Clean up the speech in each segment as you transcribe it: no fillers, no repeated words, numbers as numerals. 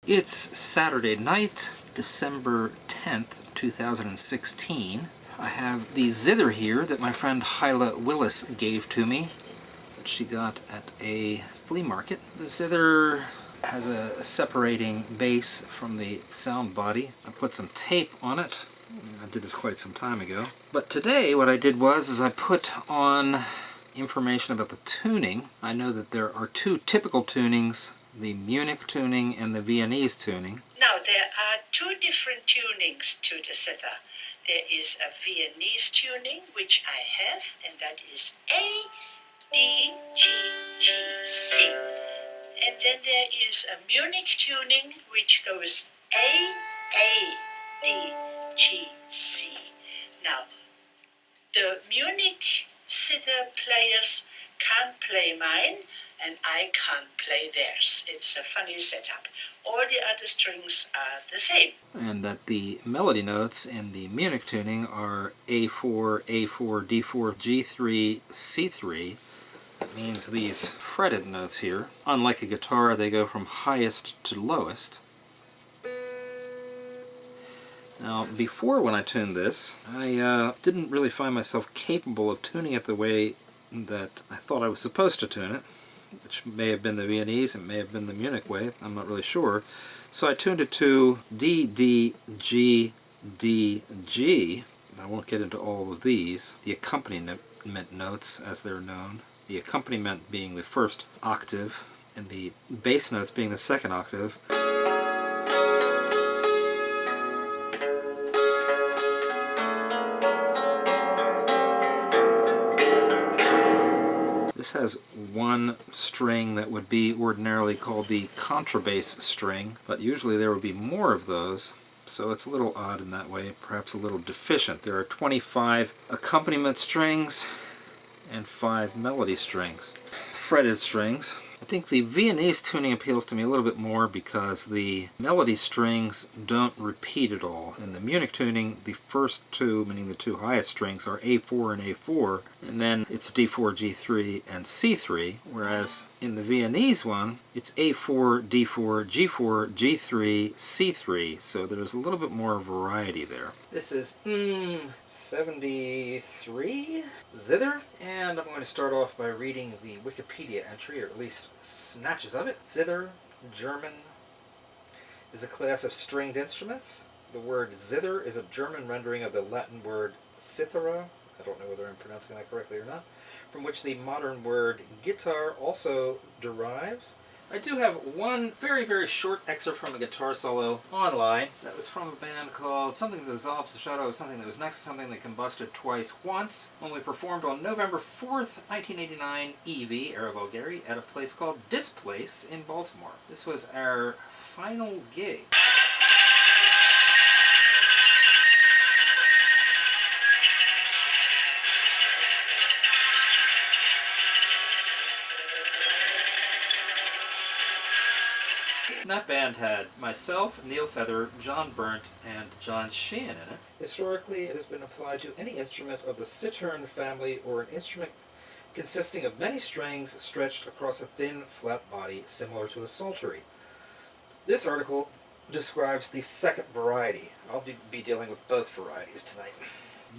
It's Saturday night, December 10th, 2016. I have the zither here that my friend Hyla Willis gave to me, that she got at a flea market. The zither has a separating base from the sound body. I put some tape on it. I did this quite some time ago. But today what I did was I put on information about the tuning. I know that there are two typical tunings, the Munich tuning and the Viennese tuning. Now, there are two different tunings to the zither. There is a Viennese tuning, which I have, and that is A, D, G, G, C. And then there is a Munich tuning, which goes A, D, G, C. Now, the Munich zither players can't play mine, and I can't play theirs. It's a funny setup. All the other strings are the same. And that the melody notes in the Munich tuning are A4, A4, D4, G3, C3. That means these fretted notes here, unlike a guitar, they go from highest to lowest. Now, before when I tuned this, I didn't really find myself capable of tuning it the way that I thought I was supposed to tune it, which may have been the Viennese, it may have been the Munich way, I'm not really sure. So I tuned it to D, D, G, D, G. I won't get into all of these, the accompaniment notes as they're known. The accompaniment being the first octave, and the bass notes being the second octave. This has one string that would be ordinarily called the contrabass string, but usually there would be more of those, so it's a little odd in that way, perhaps a little deficient. There are 25 accompaniment strings and 5 melody strings. Fretted strings. I think the Viennese tuning appeals to me a little bit more because the melody strings don't repeat at all. In the Munich tuning, the first two, meaning the two highest strings, are A4 and A4, and then it's D4, G3, and C3, whereas in the Viennese one, it's A4, D4, G4, G3, C3, so there's a little bit more variety there. This is 73 zither, and I'm going to start off by reading the Wikipedia entry, or at least snatches of it. Zither, German, is a class of stringed instruments. The word zither is a German rendering of the Latin word cithara, I don't know whether I'm pronouncing that correctly or not, from which the modern word guitar also derives. I do have one very, very short excerpt from a guitar solo online. That was from a band called Something That Dissolves the Shadow of Something That Was Next to Something That Combusted Twice Once, only performed on November 4th, 1989, EV, Era Bulgari, at a place called Displace in Baltimore. This was our final gig. That band had myself, Neil Feather, John Burnt, and John Sheehan in it. Historically, it has been applied to any instrument of the cittern family or an instrument consisting of many strings stretched across a thin, flat body similar to a psaltery. This article describes the second variety. I'll be dealing with both varieties tonight.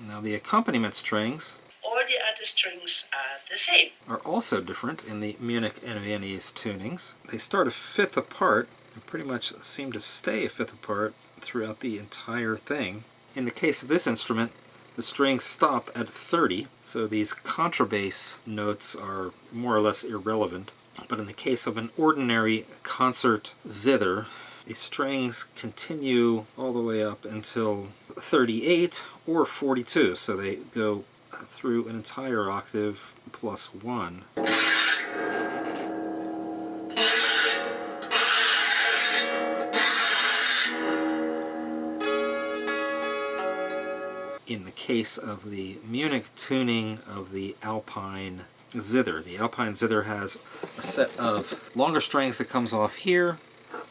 Now, the accompaniment strings, all the other strings are the same, are also different in the Munich and Viennese tunings. They start a fifth apart and pretty much seem to stay a fifth apart throughout the entire thing. In the case of this instrument, the strings stop at 30, so these contrabass notes are more or less irrelevant. But in the case of an ordinary concert zither, the strings continue all the way up until 38 or 42, so they go through an entire octave plus 1. In the case of the Munich tuning of the Alpine zither, the Alpine zither has a set of longer strings that comes off here,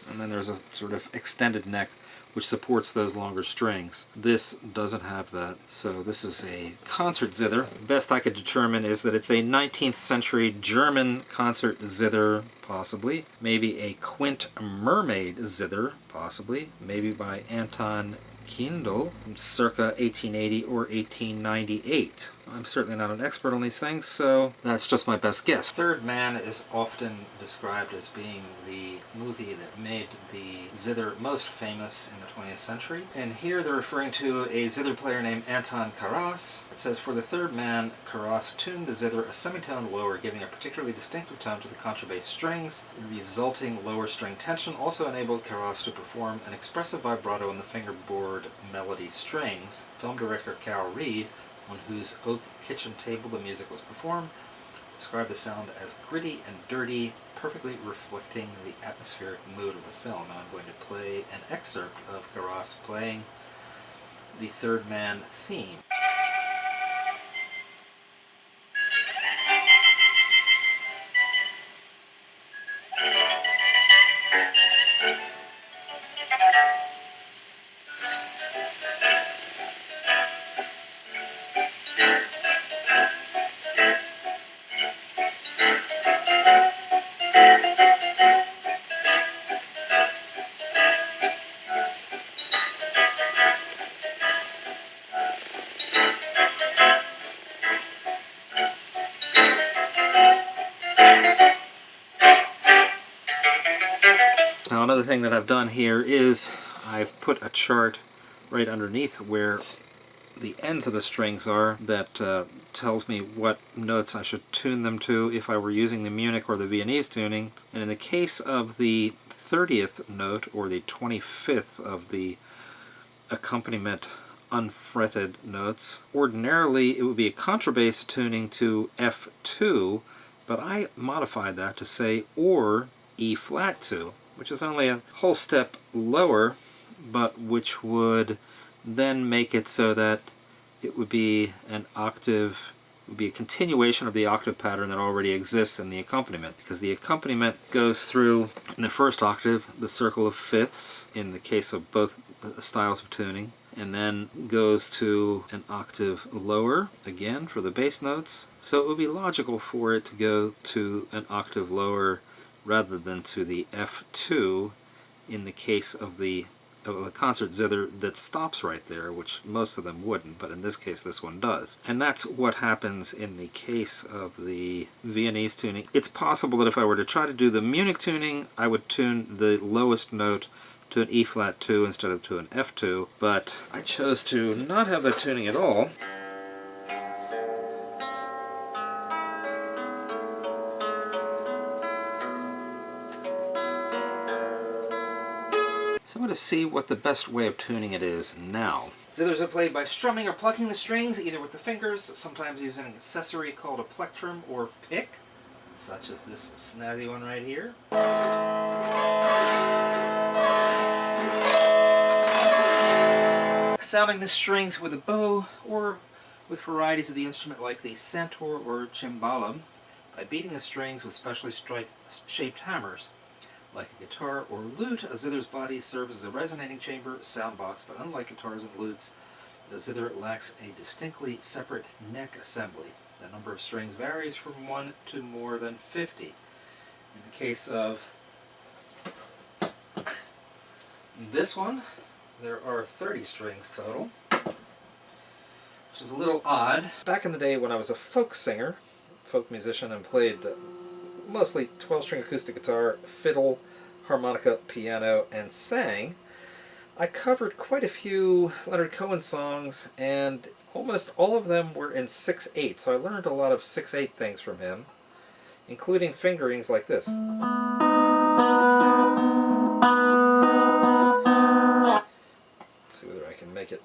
and then there's a sort of extended neck which supports those longer strings. This doesn't have that, so this is a concert zither. Best I could determine is that it's a 19th century German concert zither, possibly. Maybe a quint mermaid zither, possibly. Maybe by Anton Kindle, circa 1880 or 1898. I'm certainly not an expert on these things, so that's just my best guess. Third Man is often described as being the movie that made the zither most famous in the 20th century. And here they're referring to a zither player named Anton Karas. It says, for the Third Man, Karas tuned the zither a semitone lower, giving a particularly distinctive tone to the contrabass strings. The resulting lower string tension also enabled Karas to perform an expressive vibrato on the fingerboard melody strings. Film director Cal Reed, on whose oak kitchen table the music was performed, described the sound as gritty and dirty, perfectly reflecting the atmospheric mood of the film. Now I'm going to play an excerpt of Karas playing the Third Man theme. Now another thing that I've done here is I've put a chart right underneath where the ends of the strings are that tells me what notes I should tune them to if I were using the Munich or the Viennese tuning. And in the case of the 30th note, or the 25th of the accompaniment unfretted notes, ordinarily it would be a contrabass tuning to F2, but I modified that to say or E flat 2, which is only a whole step lower, but which would then make it so that it would be an octave, it would be a continuation of the octave pattern that already exists in the accompaniment, because the accompaniment goes through, in the first octave, the circle of fifths, in the case of both styles of tuning, and then goes to an octave lower, again, for the bass notes. So it would be logical for it to go to an octave lower rather than to the F2 in the case of the concert zither that stops right there, which most of them wouldn't, but in this case this one does. And that's what happens in the case of the Viennese tuning. It's possible that if I were to try to do the Munich tuning, I would tune the lowest note to an E flat 2 instead of to an F2, but I chose to not have that tuning at all. So I'm going to see what the best way of tuning it is now. Zithers are played by strumming or plucking the strings, either with the fingers, sometimes using an accessory called a plectrum or pick, such as this snazzy one right here. Sounding the strings with a bow, or with varieties of the instrument like the santur or cimbalum, by beating the strings with specially shaped hammers. Like a guitar or lute, a zither's body serves as a resonating chamber sound box, but unlike guitars and lutes, the zither lacks a distinctly separate neck assembly. The number of strings varies from 1 to more than 50. In the case of this one, there are 30 strings total, which is a little odd. Back in the day when I was a folk singer, folk musician, and played mostly 12-string acoustic guitar, fiddle, harmonica, piano, and sang, I covered quite a few Leonard Cohen songs, and almost all of them were in 6/8, so I learned a lot of 6/8 things from him, including fingerings like this. Let's see whether I can make it.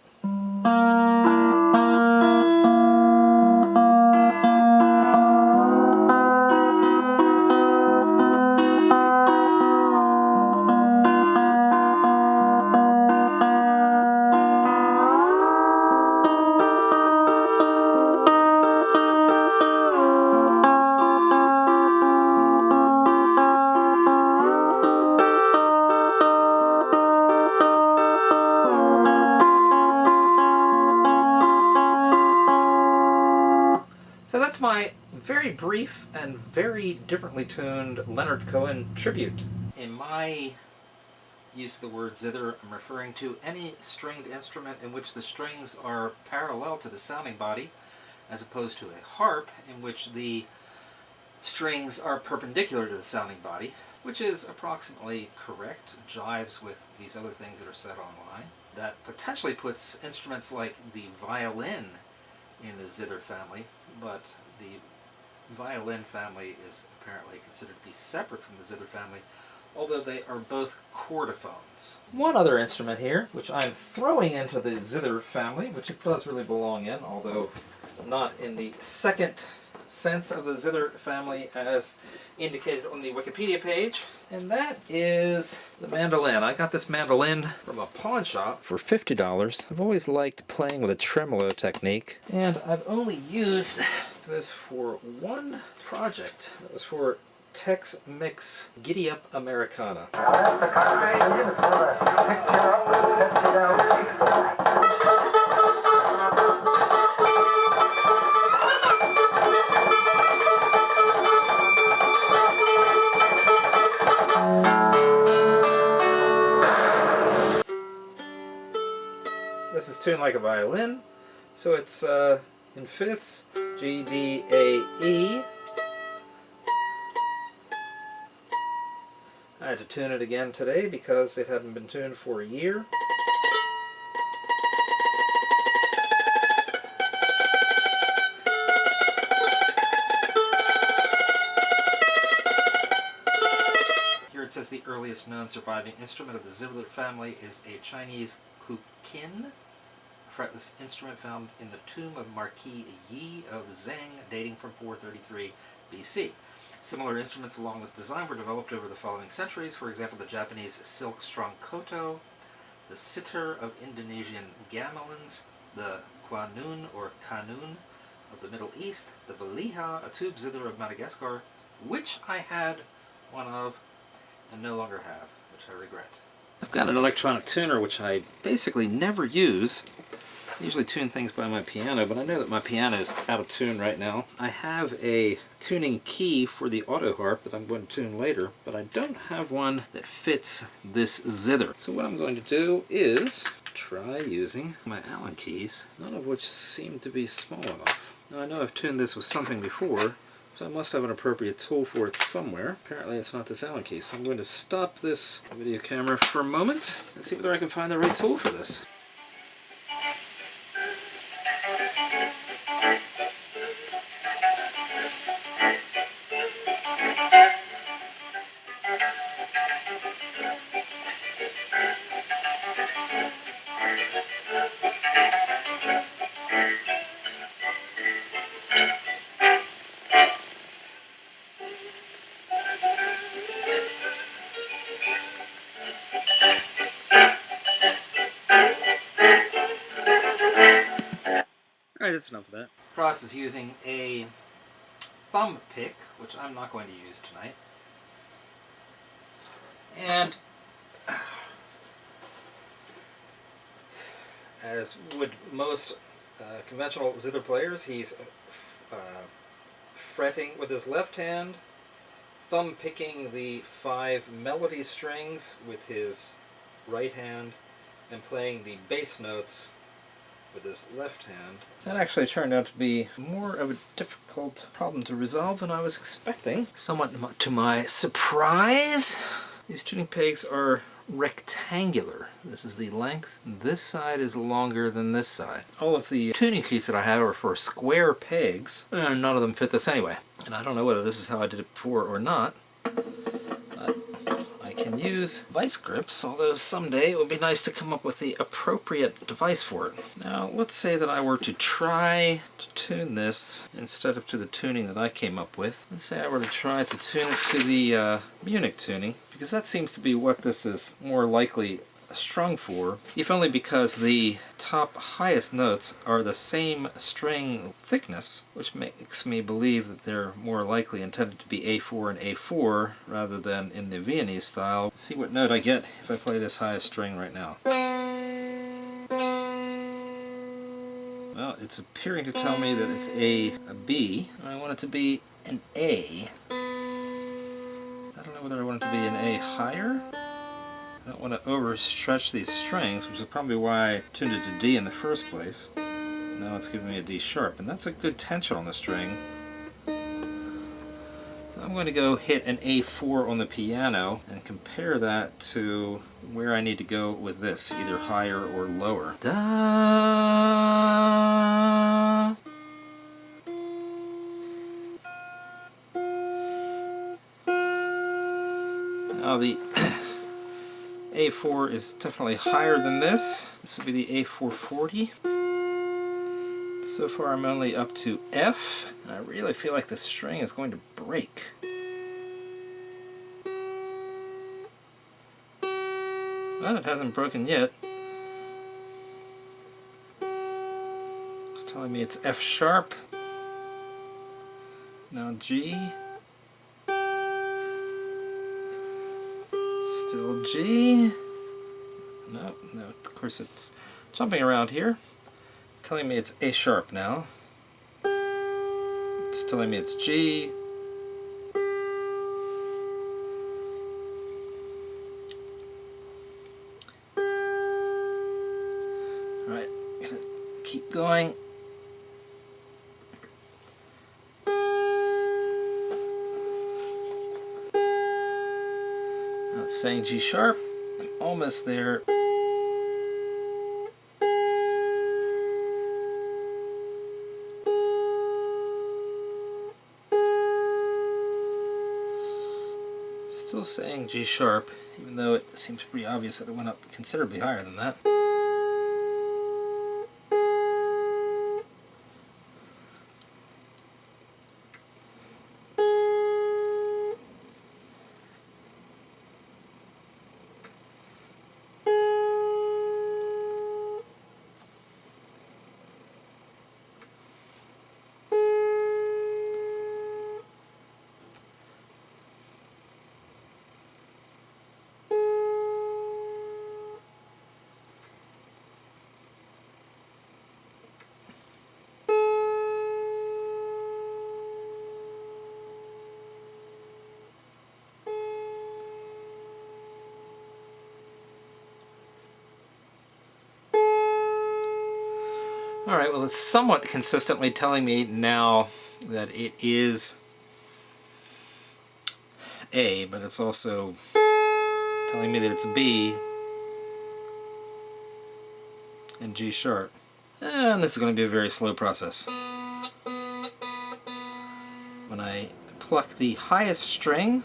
my very brief and very differently tuned Leonard Cohen tribute. In my use of the word zither, I'm referring to any stringed instrument in which the strings are parallel to the sounding body, as opposed to a harp in which the strings are perpendicular to the sounding body, which is approximately correct, jives with these other things that are said online. That potentially puts instruments like the violin in the zither family, but the violin family is apparently considered to be separate from the zither family, although they are both chordophones. One other instrument here, which I'm throwing into the zither family, which it does really belong in, although not in the second sense of the zither family as indicated on the Wikipedia page, and that is the mandolin. I got this mandolin from a pawn shop for $50. I've always liked playing with a tremolo technique, and I've only used this for one project. That was for Tex-Mix Giddy Up Americana. This is tuned like a violin, so it's in fifths, G, D, A, E. I had to tune it again today because it hadn't been tuned for a year. Here it says the earliest known surviving instrument of the zither family is a Chinese kukin, a fretless instrument found in the tomb of Marquis Yi of Zheng, dating from 433 BC. Similar instruments along this design were developed over the following centuries. For example, the Japanese silk-strung koto, the sitar of Indonesian gamelins, the quanun or kanun of the Middle East, the valiha, a tube zither of Madagascar, which I had one of and no longer have, which I regret. I've got an electronic tuner which I basically never use. I usually tune things by my piano, but I know that my piano is out of tune right now. I have a tuning key for the autoharp that I'm going to tune later, but I don't have one that fits this zither. So what I'm going to do is try using my Allen keys, none of which seem to be small enough. Now I know I've tuned this with something before, so I must have an appropriate tool for it somewhere. Apparently it's not this Allen key, so I'm going to stop this video camera for a moment and see whether I can find the right tool for this. Alright, that's enough of that. Process is using a thumb pick, which I'm not going to use tonight. And as would most conventional zither players, he's fretting with his left hand, thumb picking the 5 melody strings with his right hand, and playing the bass notes with his left hand. That actually turned out to be more of a difficult problem to resolve than I was expecting. Somewhat to my surprise, these tuning pegs are rectangular. This is the length. This side is longer than this side. All of the tuning keys that I have are for square pegs, and none of them fit this anyway. And I don't know whether this is how I did it before or not. I can use vice grips, although someday it would be nice to come up with the appropriate device for it. Now, let's say that I were to try to tune this instead of to the tuning that I came up with. Let's say I were to try to tune it to the Munich tuning, because that seems to be what this is more likely strung for, if only because the top highest notes are the same string thickness, which makes me believe that they're more likely intended to be A4 and A4 rather than in the Viennese style. Let's see what note I get if I play this highest string right now. Well, it's appearing to tell me that it's a B, and I want it to be an A. I don't know whether I want it to be an A higher. I don't want to overstretch these strings, which is probably why I tuned it to D in the first place. Now it's giving me a D sharp, and that's a good tension on the string. So I'm going to go hit an A4 on the piano and compare that to where I need to go with this, either higher or lower. Da. Now the A4 is definitely higher than this. This would be the A440. So far I'm only up to F, and I really feel like the string is going to break. Well, it hasn't broken yet. It's telling me it's F sharp. Now G. Still G. No, of course it's jumping around here. It's telling me it's A sharp now. It's telling me it's G. Alright, gonna keep going. Now it's saying G sharp. I'm almost there. Still saying G sharp, even though it seems pretty obvious that it went up considerably higher than that. Alright, well it's somewhat consistently telling me now that it is A, but it's also telling me that it's B and G sharp. And this is going to be a very slow process. When I pluck the highest string,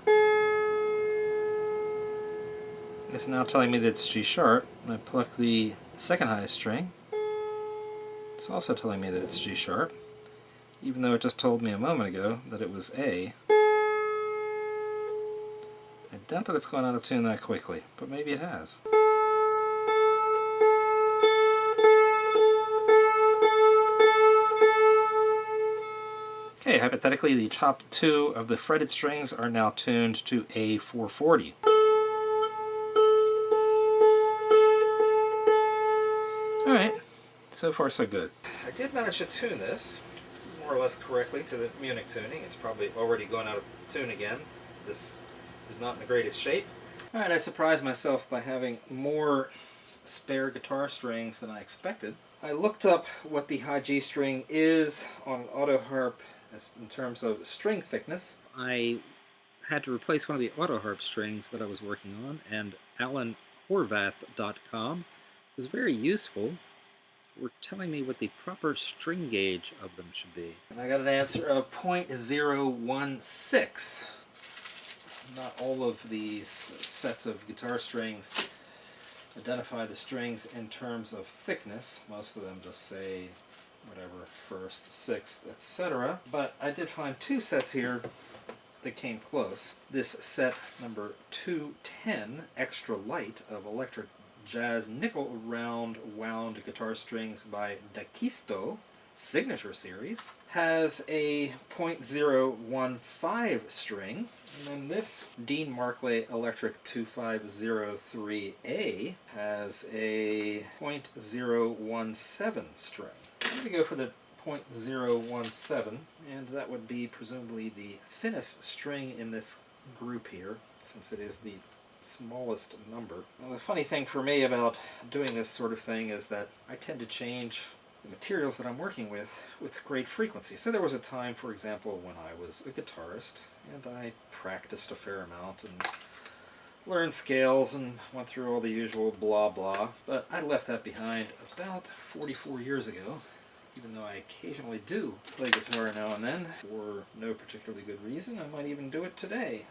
it's now telling me that it's G sharp. When I pluck the second highest string, it's also telling me that it's G sharp, even though it just told me a moment ago that it was A. I doubt that it's gone out of tune that quickly, but maybe it has. Okay, hypothetically the top two of the fretted strings are now tuned to A440. Alright. So far so good. I did manage to tune this more or less correctly to the Munich tuning. It's probably already gone out of tune again. This is not in the greatest shape. Alright, I surprised myself by having more spare guitar strings than I expected. I looked up what the high G string is on autoharp in terms of string thickness. I had to replace one of the autoharp strings that I was working on, and alanhorvath.com was very useful. Were telling me what the proper string gauge of them should be. And I got an answer of 0.016. Not all of these sets of guitar strings identify the strings in terms of thickness. Most of them just say whatever, first, sixth, etc. But I did find two sets here that came close. This set number 210, Extra Light, of electric jazz nickel round wound guitar strings by Daquisto, Signature Series, has a 0.015 string, and then this Dean Markley Electric 2503A has a 0.017 string. I'm going to go for the .017, and that would be presumably the thinnest string in this group here, since it is the smallest number. Now, the funny thing for me about doing this sort of thing is that I tend to change the materials that I'm working with great frequency. So there was a time, for example, when I was a guitarist, and I practiced a fair amount and learned scales and went through all the usual blah blah, but I left that behind about 44 years ago, even though I occasionally do play guitar now and then for no particularly good reason. I might even do it today.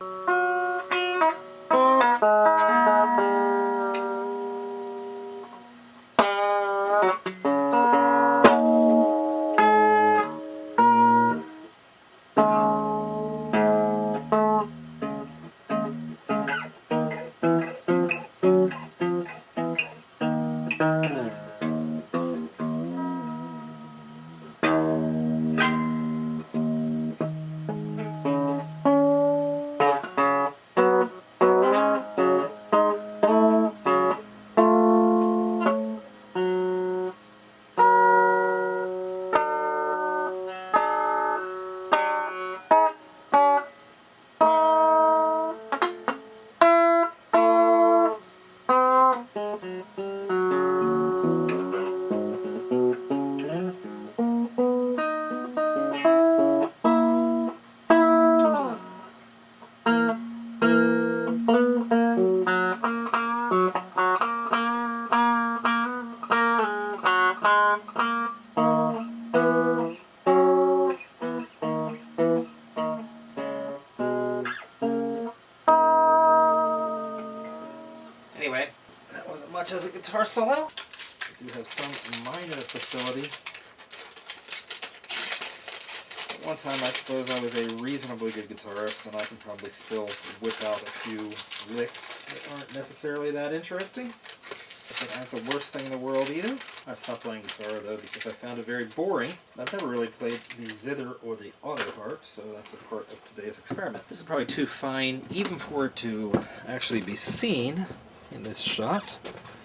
Anyway, that wasn't much as a guitar solo. I do have some minor facility. At one time, I suppose I was a reasonably good guitarist, and I can probably still whip out a few licks that aren't necessarily that interesting. But they aren't the worst thing in the world either. I stopped playing guitar, though, because I found it very boring. I've never really played the zither or the autoharp, so that's a part of today's experiment. This is probably too fine, even for it to actually be seen in this shot,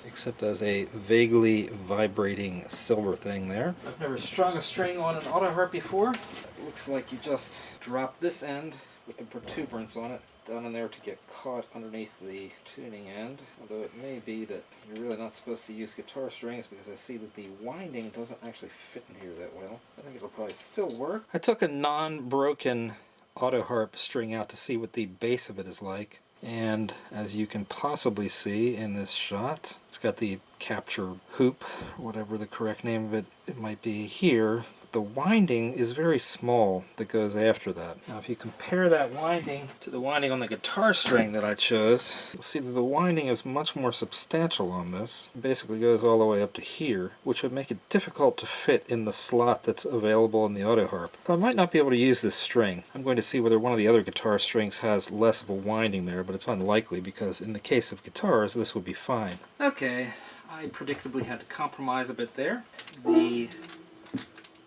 except as a vaguely vibrating silver thing there. I've never strung a string on an autoharp before. It looks like you just drop this end with the protuberance on it down in there to get caught underneath the tuning end, although it may be that you're really not supposed to use guitar strings because I see that the winding doesn't actually fit in here that well. I think it'll probably still work. I took a non-broken autoharp string out to see what the base of it is like, and as you can possibly see in this shot, it's got the capture hoop, whatever the correct name of it might be here. The winding is very small that goes after that. Now if you compare that winding to the winding on the guitar string that I chose, you'll see that the winding is much more substantial on this. It basically goes all the way up to here, which would make it difficult to fit in the slot that's available in the autoharp. I might not be able to use this string. I'm going to see whether one of the other guitar strings has less of a winding there, but it's unlikely because in the case of guitars this would be fine. Okay, I predictably had to compromise a bit there. The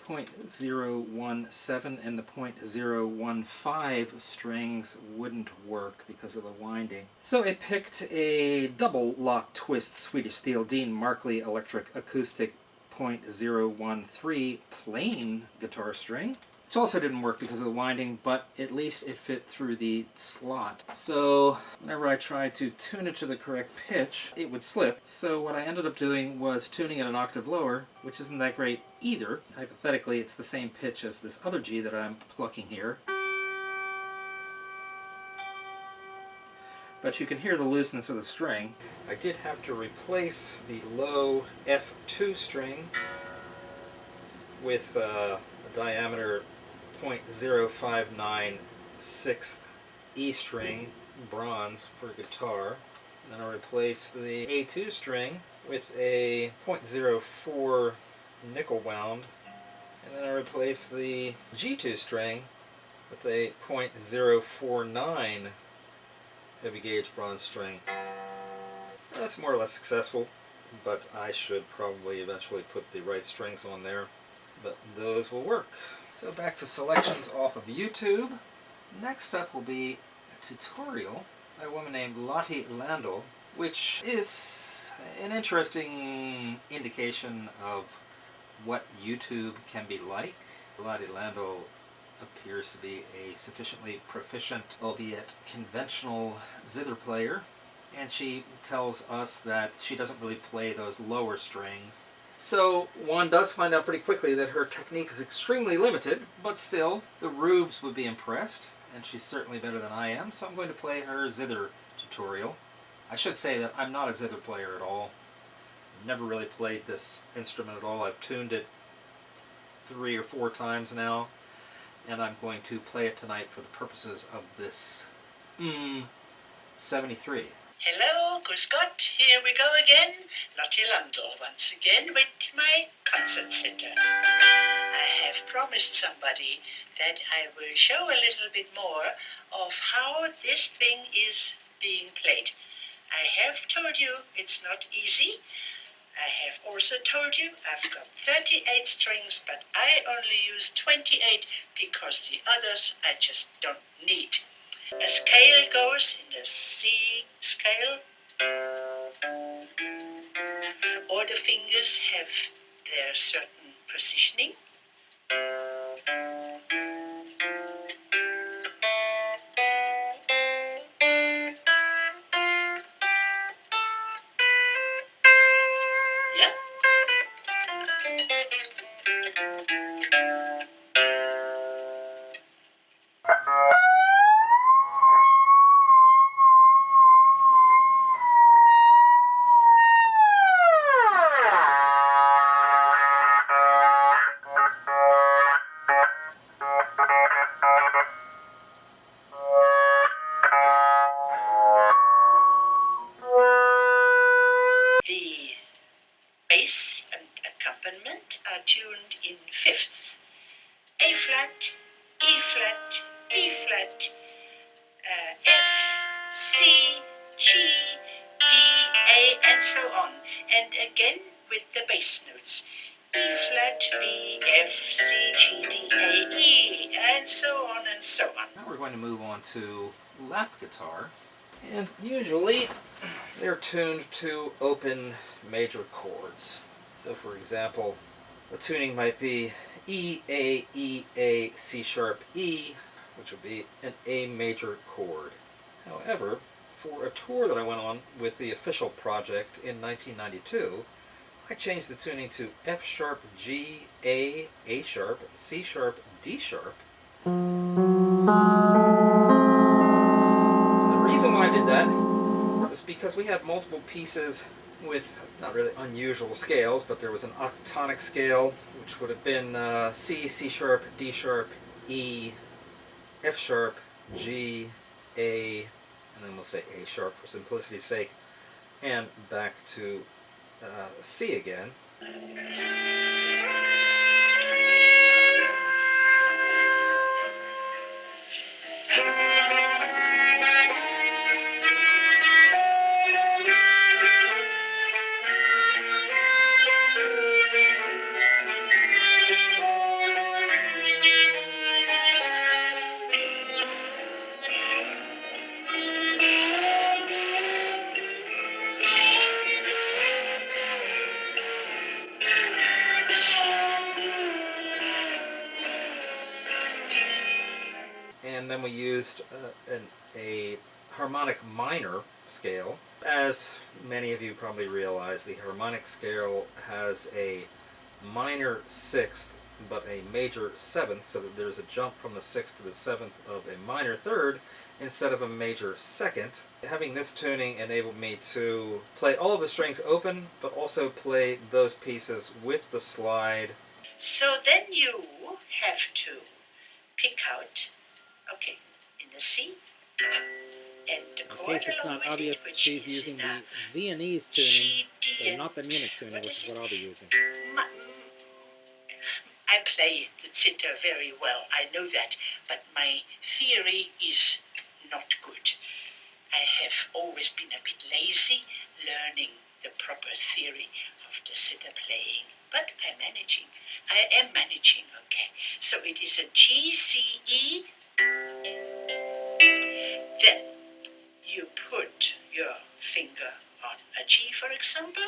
.017 and the .015 strings wouldn't work because of the winding. So I picked a double lock twist Swedish steel Dean Markley electric acoustic .013 plain guitar string, which also didn't work because of the winding, but at least it fit through the slot. So whenever I tried to tune it to the correct pitch, it would slip. So what I ended up doing was tuning it an octave lower, which isn't that great either. Hypothetically, it's the same pitch as this other G that I'm plucking here. But you can hear the looseness of the string. I did have to replace the low F2 string with a diameter .0596 E string, bronze for guitar. And then I'll replace the A2 string with a .04 nickel wound. And then I'll replace the G2 string with a .049 heavy gauge bronze string. That's more or less successful, but I should probably eventually put the right strings on there. But those will work. So back to selections off of YouTube. Next up will be a tutorial by a woman named Lottie Landel, which is an interesting indication of what YouTube can be like. Lottie Landau appears to be a sufficiently proficient, albeit conventional zither player, and she tells us that she doesn't really play those lower strings. So one does find out pretty quickly that her technique is extremely limited, but still, the rubes would be impressed, and she's certainly better than I am, so I'm going to play her zither tutorial. I should say that I'm not a zither player at all. I've never really played this instrument at all. I've tuned it 3 or 4 times now, and I'm going to play it tonight for the purposes of this 73. Hello, Grüß Gott, here we go again. Lottie Landau once again with my concert sitter. I have promised somebody that I will show a little bit more of how this thing is being played. I have told you it's not easy. I have also told you I've got 38 strings, but I only use 28 because the others I just don't need. A scale goes in the C scale. All the fingers have their certain positioning. Yeah. The bass and accompaniment are tuned in fifths. A flat, E flat, B flat, F, C, G, D, A, and so on. And again with the bass notes. E flat, B, F, C, G, D, A, E, and so on and so on. Now we're going to move on to lap guitar, and usually they're tuned to open major chords. So for example, the tuning might be E, A, C sharp, E, which would be an A major chord. However, for a tour that I went on with the official project in 1992, I changed the tuning to F sharp, G, A sharp, C sharp, D sharp. And the reason why I did that was because we had multiple pieces with not really unusual scales, but there was an octatonic scale, which would have been C, C sharp, D sharp, E, F sharp, G, A, and then we'll say A sharp for simplicity's sake, and back to C again. And then we used a harmonic minor scale. As many of you probably realize, the harmonic scale has a minor sixth but a major seventh, so that there's a jump from the sixth to the seventh of a minor third instead of a major second. Having this tuning enabled me to play all of the strings open, but also play those pieces with the slide. So then you have to pick out, okay, in the C, and the In chord case it's along not with obvious, it, which she's is using in a the Viennese tuning, G, D, so and not the Munich tuning, what which is is what it? I'll be using. I play the zither very well, I know that, but my theory is not good. I have always been a bit lazy learning the proper theory of the zither playing, but I'm managing. I am managing, okay. So it is a G, C, E. Then you put your finger on a G, for example.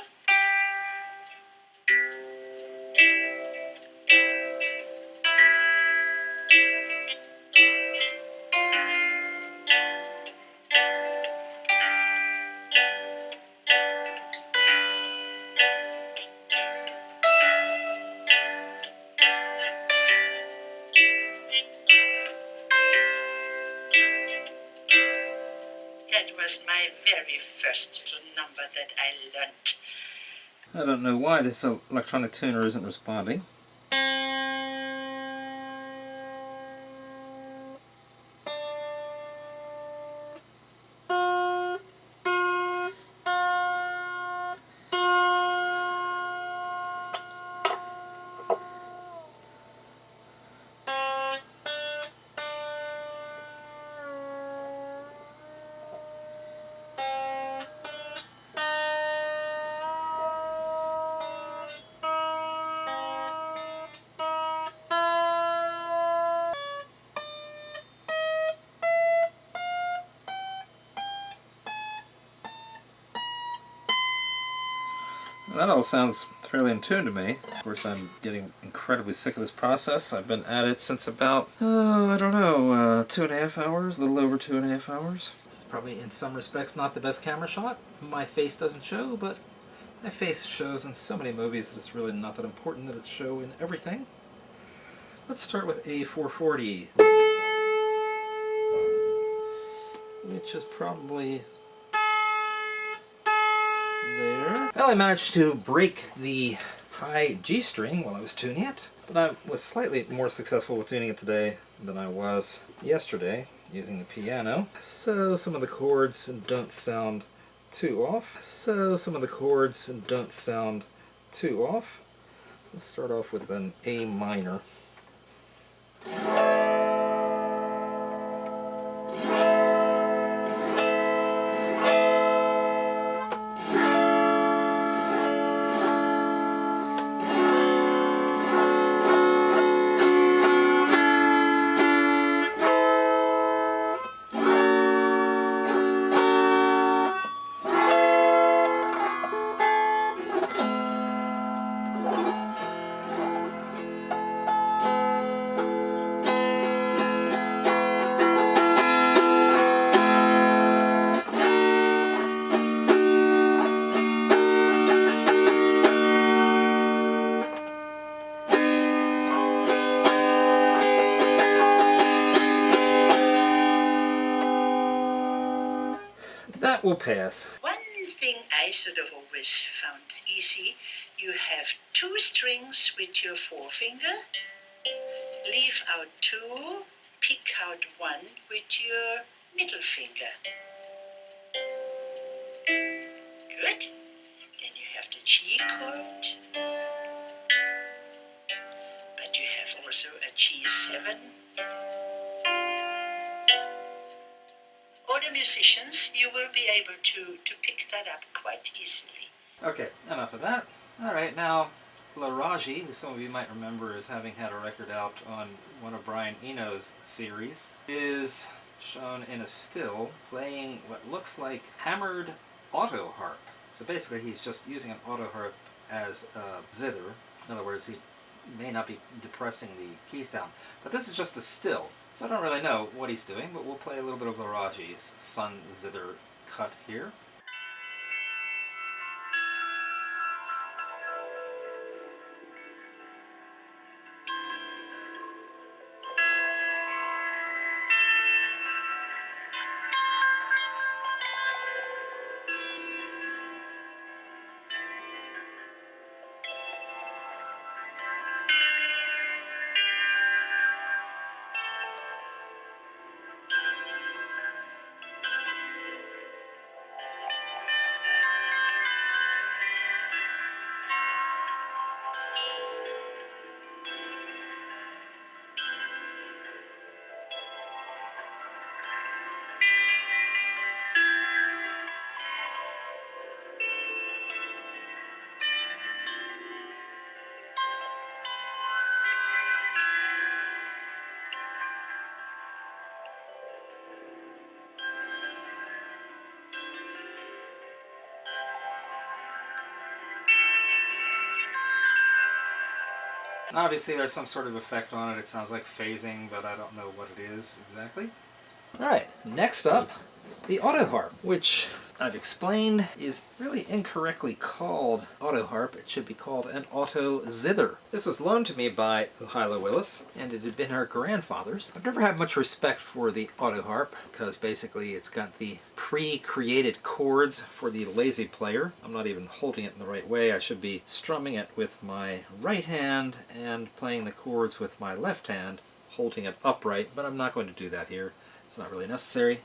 was my very first little number that I learned. I don't know why this electronic tuner isn't responding. That all sounds fairly in tune to me. Of course, I'm getting incredibly sick of this process. I've been at it since about, I don't know, 2.5 hours, a little over 2.5 hours. This is probably, in some respects, not the best camera shot. My face doesn't show, but my face shows in so many movies that it's really not that important that it show in everything. Let's start with A440, which is probably there. Well, I managed to break the high G string while I was tuning it, but I was slightly more successful with tuning it today than I was yesterday using the piano. So some of the chords don't sound too off. Let's start off with an A minor. That will pass. One thing I sort of always found easy, you have two strings with your forefinger, leave out two, pick out one with your middle finger. Good. Then you have the G chord, but you have also a G7. All the musicians, you will be able to pick that up quite easily. Okay, enough of that. Alright, now Laraji, who some of you might remember as having had a record out on one of Brian Eno's series, is shown in a still playing what looks like hammered autoharp. So basically he's just using an autoharp as a zither. In other words, he may not be depressing the keys down. But this is just a still, so I don't really know what he's doing, but we'll play a little bit of Laraji's Sun Zither cut here. Obviously there's some sort of effect on it. It sounds like phasing, but I don't know what it is exactly. Alright, next up, the autoharp, which I've explained is really incorrectly called autoharp. It should be called an autozither. This was loaned to me by Hyla Willis, and it had been her grandfather's. I've never had much respect for the autoharp, because basically it's got the pre-created chords for the lazy player. I'm not even holding it in the right way. I should be strumming it with my right hand and playing the chords with my left hand, holding it upright, but I'm not going to do that here. It's not really necessary.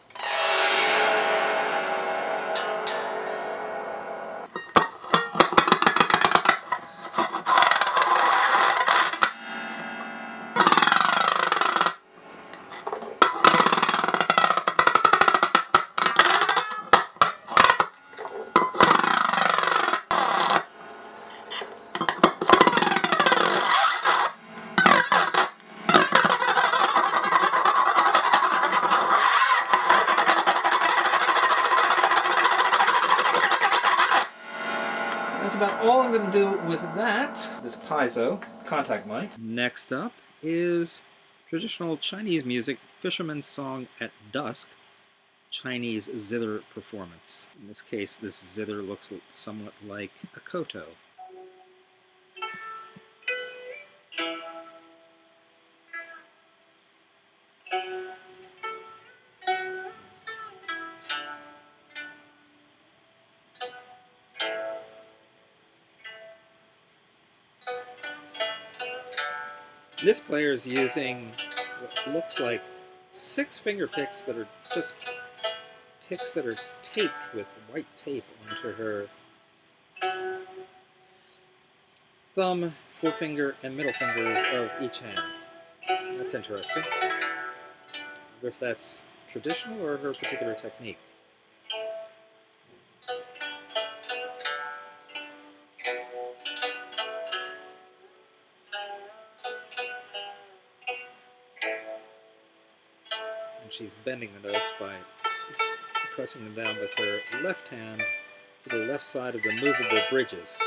That's about all I'm going to do with that, this piezo contact mic. Next up is traditional Chinese music, Fisherman's Song at Dusk, Chinese zither performance. In this case, this zither looks somewhat like a koto. This player is using what looks like 6 finger picks that are just picks that are taped with white tape onto her thumb, forefinger, and middle fingers of each hand. That's interesting. I wonder if that's traditional or her particular technique. And she's bending the notes by pressing them down with her left hand to the left side of the movable bridges.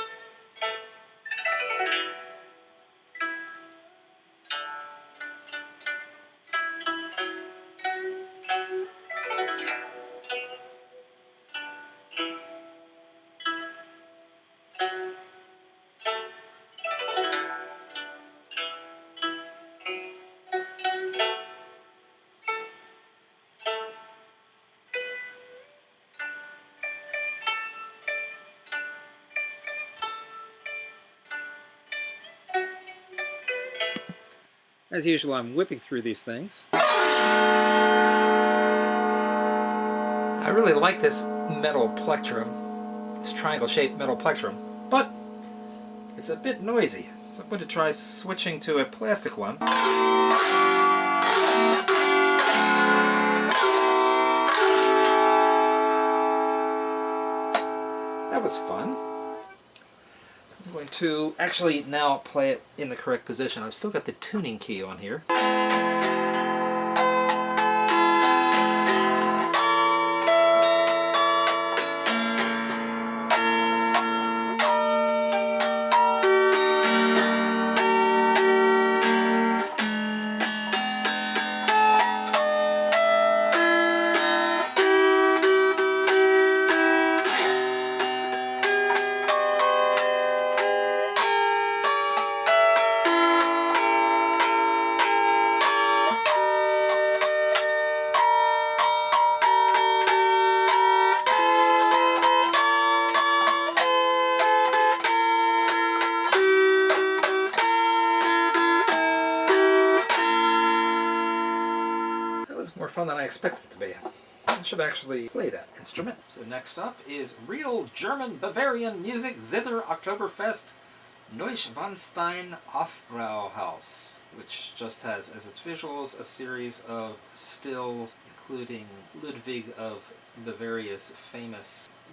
As usual, I'm whipping through these things. I really like this metal plectrum, this triangle-shaped metal plectrum, but it's a bit noisy, so I'm going to try switching to a plastic one. That was fun. I'm going to actually now play it in the correct position. I've still got the tuning key on here. More fun than I expected it to be. I should actually play that instrument. So next up is real German Bavarian music, Zither Oktoberfest Neuschwanstein Hofbrauhaus, which just has as its visuals a series of stills, including Ludwig of Bavaria's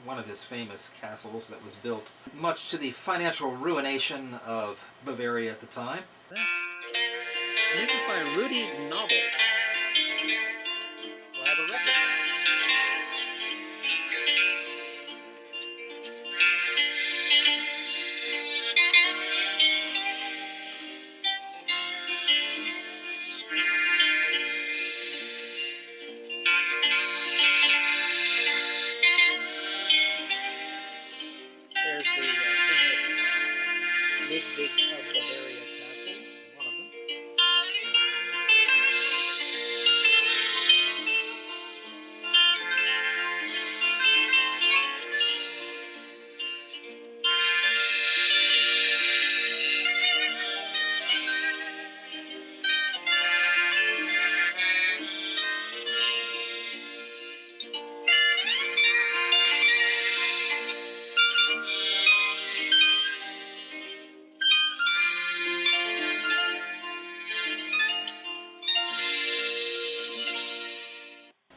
one of his famous castles that was built much to the financial ruination of Bavaria at the time. And this is by Rudy Nobel. Have a record. Ludwig of Bavaria Castle, one of them.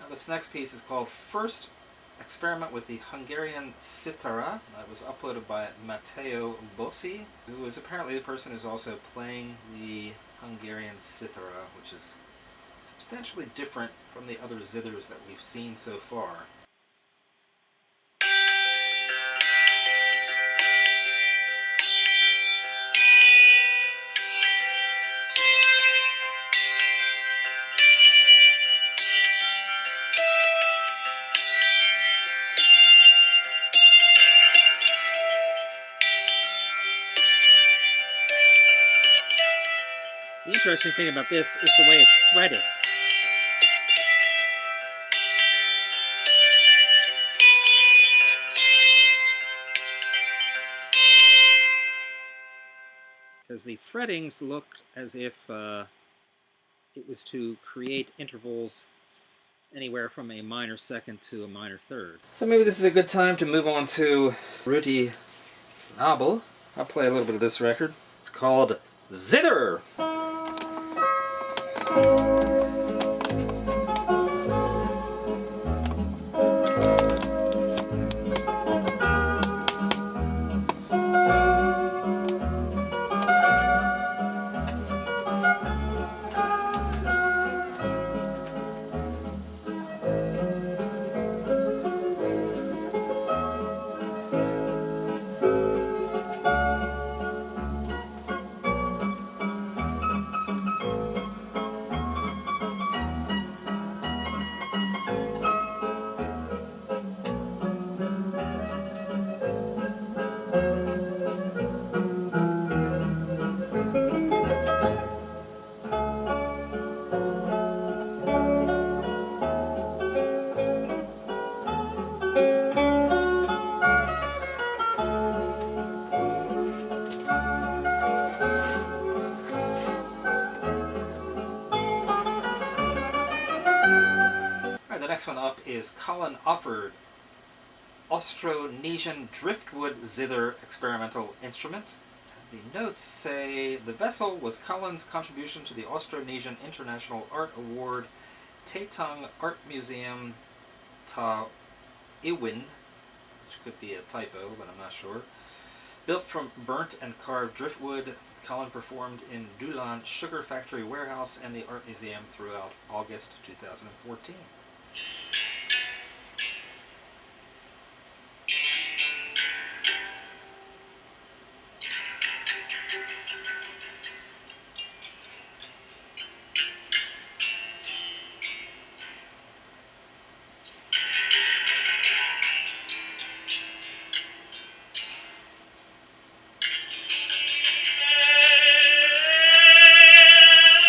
This next piece is called First Experiment with the Hungarian Cithara. That was uploaded by Matteo Bossi, who is apparently the person who's also playing the Hungarian Cithara, which is substantially different from the other zithers that we've seen so far. The interesting thing about this is the way it's fretted. Because the frettings looked as if it was to create intervals anywhere from a minor second to a minor third. So maybe this is a good time to move on to Ruti Nabel. I'll play a little bit of this record. It's called Zither! The next one up is Colin Offord, Austronesian driftwood zither experimental instrument. The notes say the vessel was Colin's contribution to the Austronesian International Art Award Tatung Art Museum Ta Iwin, which could be a typo, but I'm not sure. Built from burnt and carved driftwood, Colin performed in Dulan Sugar Factory Warehouse and the Art Museum throughout August 2014.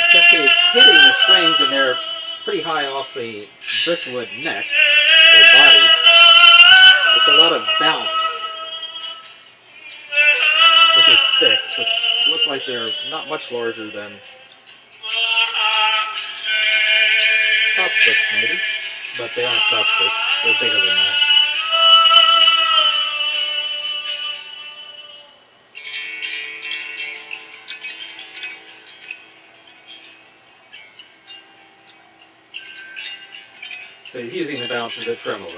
Since he's hitting the strings and they're pretty high off the driftwood neck, or body, there's a lot of bounce with his sticks, which look like they're not much larger than chopsticks maybe, but they aren't chopsticks, they're bigger than that. So he's using the bounce as a tremolo.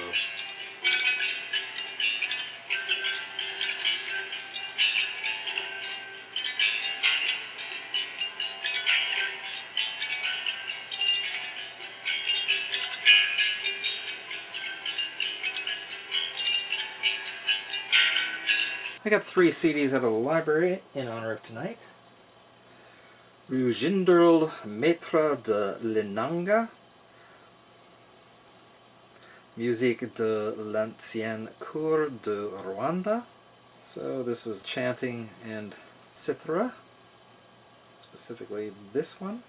I got 3 CDs out of the library in honor of tonight. Rujinderl Maître de l'Inanga, Musique de l'Ancienne Cour de Rwanda. So this is chanting and Zither, specifically this one.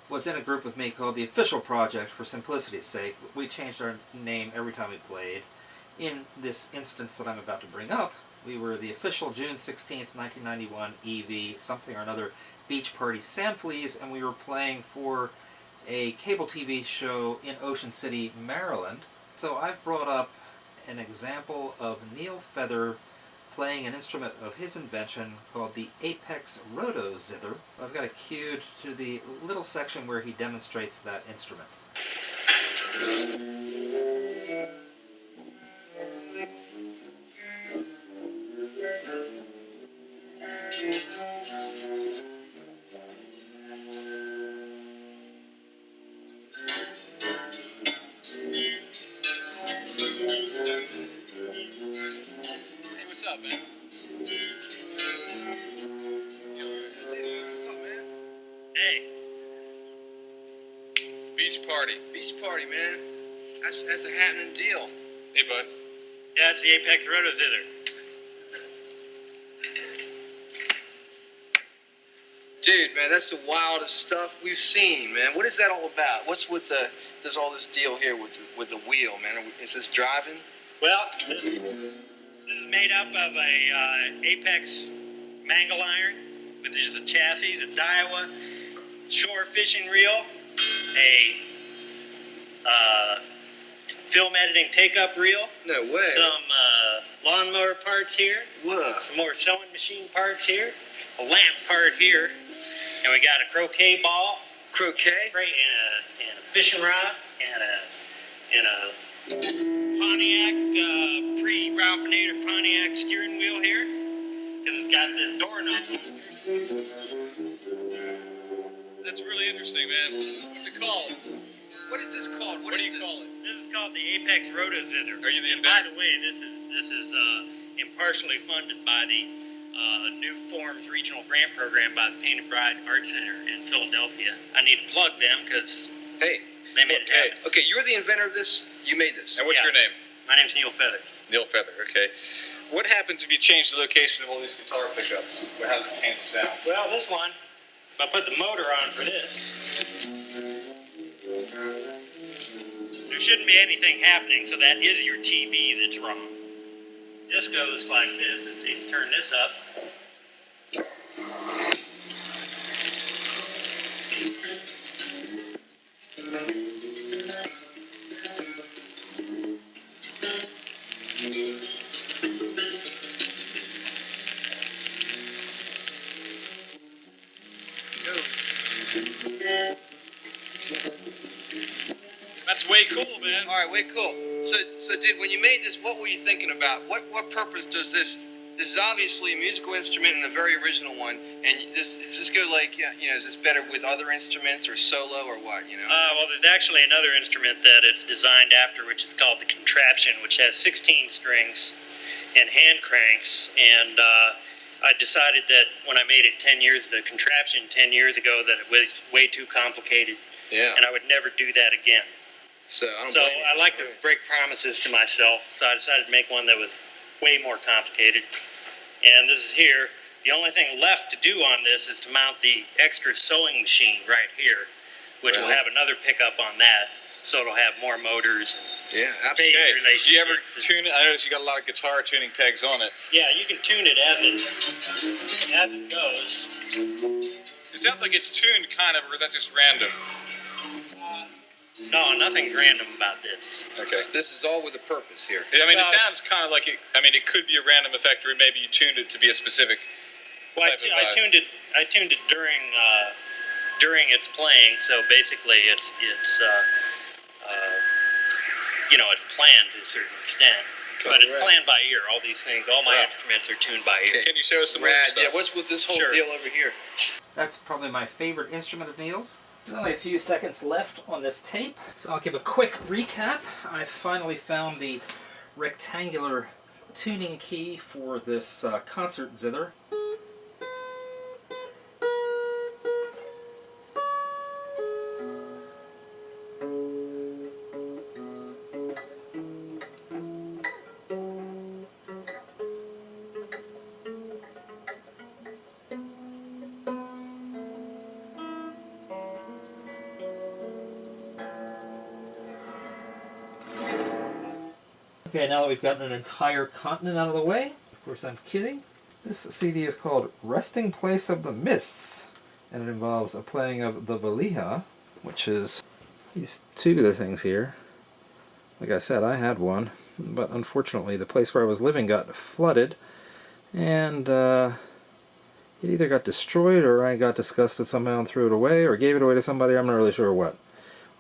Was in a group with me called the Official Project for simplicity's sake. We changed our name every time we played. In this instance that I'm about to bring up, we were the official June 16th, 1991 EV something or another Beach Party Sandfleas, and we were playing for a cable TV show in Ocean City, Maryland. So I've brought up an example of Neil Feather playing an instrument of his invention called the Apex Roto-Zither. I've got it cued to the little section where he demonstrates that instrument. Man. What's up, man? Hey. Beach party, man. That's a happening deal. Hey, bud. Yeah, it's the Apex Roto-Zither. Dude, man, that's the wildest stuff we've seen, man. What is that all about? What's with there's all this deal here with the wheel, man? Is this driving? Well, this is made up of a Apex mangle iron with just a chassis, a Daiwa shore fishing reel, a film editing take-up reel. No way. Some lawnmower parts here. Whoa. Some more sewing machine parts here. A lamp part here. And we got a croquet ball. Croquet? And a fishing rod. And a Pontiac, pre-Ralphinator Pontiac steering wheel here. Because it's got this door knob. That's really interesting, man. What's it called? What is this called? What do you call it? This is called the Apex Roto-Zither. Are you the And inventor? by the way, this is impartially funded by the New Forms Regional Grant Program by the Painted Bride Art Center in Philadelphia. I need to plug them because Hey. they made it happen. Okay, you're the inventor of this? You made this? And what's Yeah. your name? My name's Neil Feather. Neil Feather, okay. What happens if you change the location of all these guitar pickups? How does it change the sound? Well, this one, if I put the motor on for this, there shouldn't be anything happening, so that is your TV that's wrong. This goes like this. Let's see if you turn this up. That's way cool, man. All right, way cool. So, dude, when you made this, what were you thinking about? What purpose does this? This is obviously a musical instrument and a very original one. And does this go like, you know, is this better with other instruments or solo or what? You know? Well, there's actually another instrument that it's designed after, which is called the contraption, which has 16 strings and hand cranks. And I decided that when I made it 10 years ago, that it was way too complicated, Yeah. and I would never do that again. So I don't So blame you. I like to break promises to myself, so I decided to make one that was way more complicated. And this is here. The only thing left to do on this is to mount the extra sewing machine right here, which will Well. have another pickup on that, so it'll have more motors. Yeah, Phase absolutely. Okay. Do you ever relationships. tune it? I noticed you got a lot of guitar tuning pegs on it. Yeah, you can tune it as it goes. It sounds like it's tuned kind of, or is that just random? No, nothing's random about this. Okay. This is all with a purpose here. I mean, it Well, sounds kind of like it. I mean, it could be a random effect, or maybe you tuned it to be a specific. Well, I type of vibe. tuned it during its playing. So basically, it's you know, it's planned to a certain extent, but it's Correct. planned by ear. All these things, all my Wow. instruments are tuned by ear. Can you show us some more Rad. stuff? Yeah. What's with this whole Sure. deal over here? That's probably my favorite instrument of Neil's. There's only a few seconds left on this tape, so I'll give a quick recap. I finally found the rectangular tuning key for this concert zither. Okay, now that we've gotten an entire continent out of the way, of course I'm kidding, this CD is called Resting Place of the Mists, and it involves a playing of the Valiha, which is these two other things here. Like I said, I had one, but unfortunately the place where I was living got flooded, and it either got destroyed or I got disgusted somehow and threw it away, or gave it away to somebody, I'm not really sure what.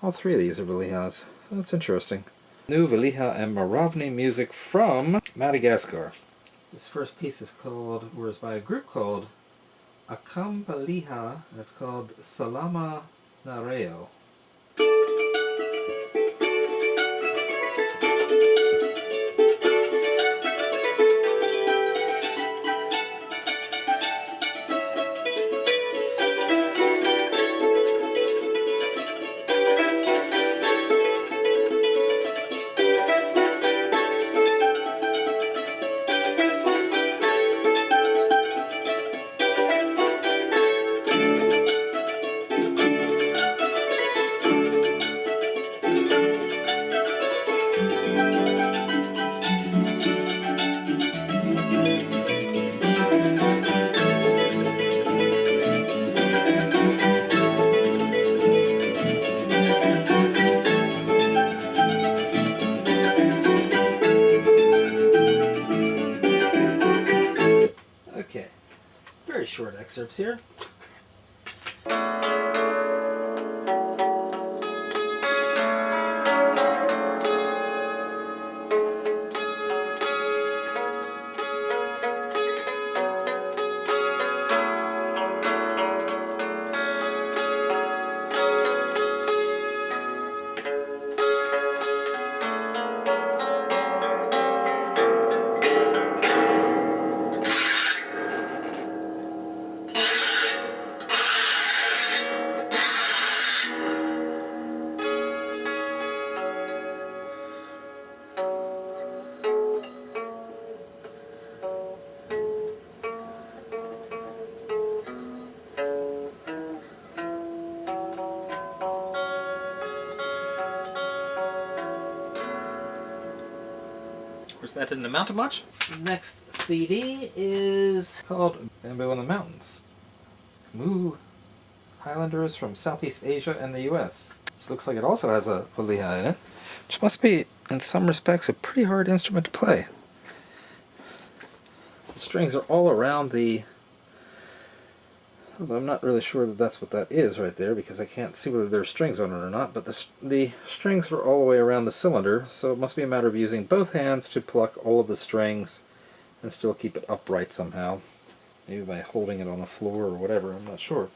All three of these are Valihas, so that's interesting. New Valiha and Maravni music from Madagascar. This first piece is by a group called Akam Valiha, and it's called Salama Nareo. Okay, very short excerpts here. Of course, that didn't amount to much. Next CD is called Bamboo in the Mountains. Moo Highlanders from Southeast Asia and the US. This looks like it also has a Valiha in it, which must be, in some respects, a pretty hard instrument to play. The strings are all around the Although I'm not really sure that that's what that is right there, because I can't see whether there are strings on it or not, but the strings are all the way around the cylinder, so it must be a matter of using both hands to pluck all of the strings and still keep it upright somehow. Maybe by holding it on the floor or whatever, I'm not sure.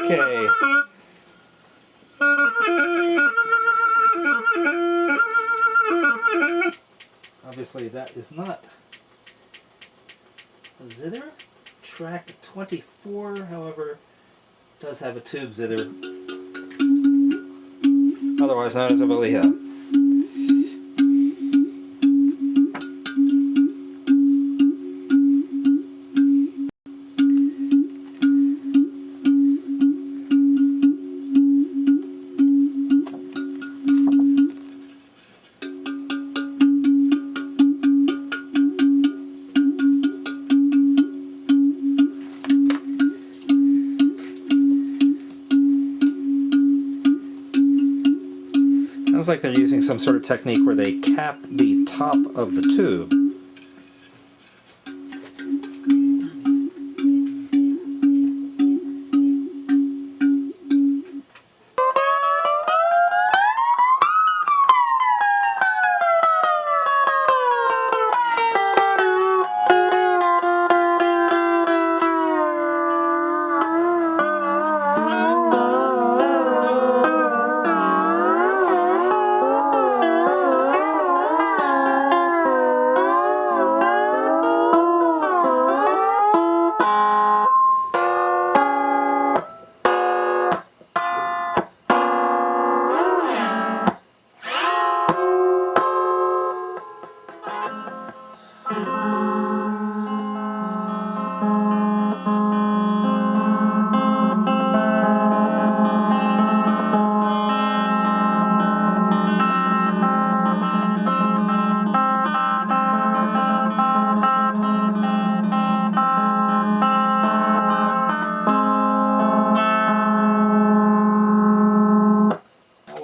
Okay. Obviously that is not a zither. Track 24, however, does have a tube zither, otherwise known as a baliha. Sounds like they're using some sort of technique where they cap the top of the tube.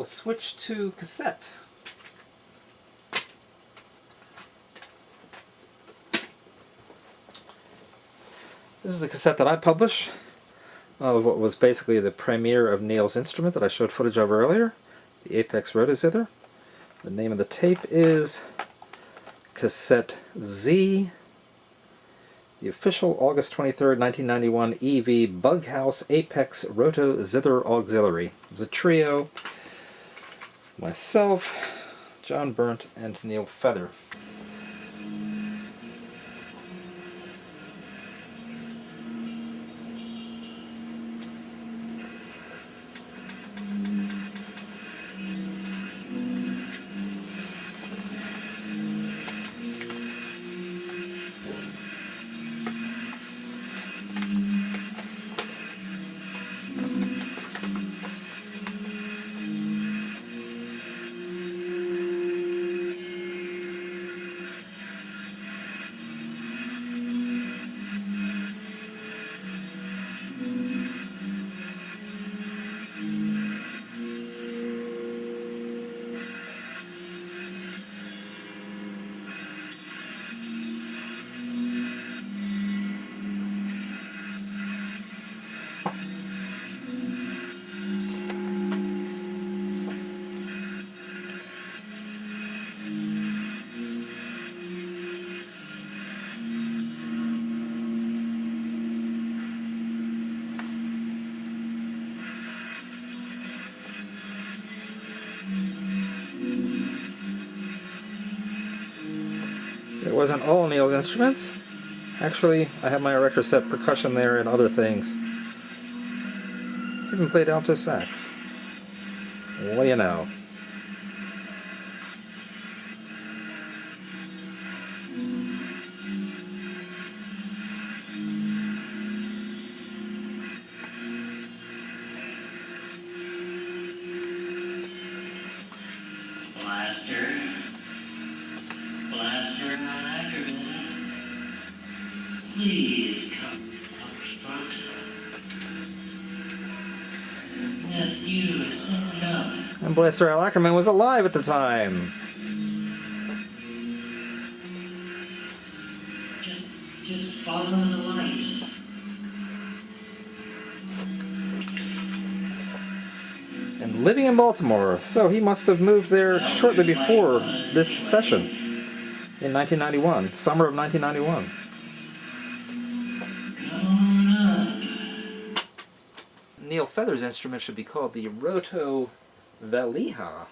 Switch to cassette. This is the cassette that I publish of what was basically the premiere of Neil's instrument that I showed footage of earlier, the Apex Roto-Zither. The name of the tape is Cassette Z. The official August 23rd, 1991 EV Bughouse Apex Roto-Zither Auxiliary. It was a trio. Myself, John Burnt, and Neil Feather. It wasn't all Neil's instruments. Actually, I have my erector set percussion there and other things. Even played alto sax. What do you know? Please come up front. Yes, you, stand up. And Blaster Al Ackerman was alive at the time. Just follow the light. And living in Baltimore, so he must have moved there shortly before this session in 1991, summer of 1991. Come on up. Neil Feather's instrument should be called the Roto-Zither.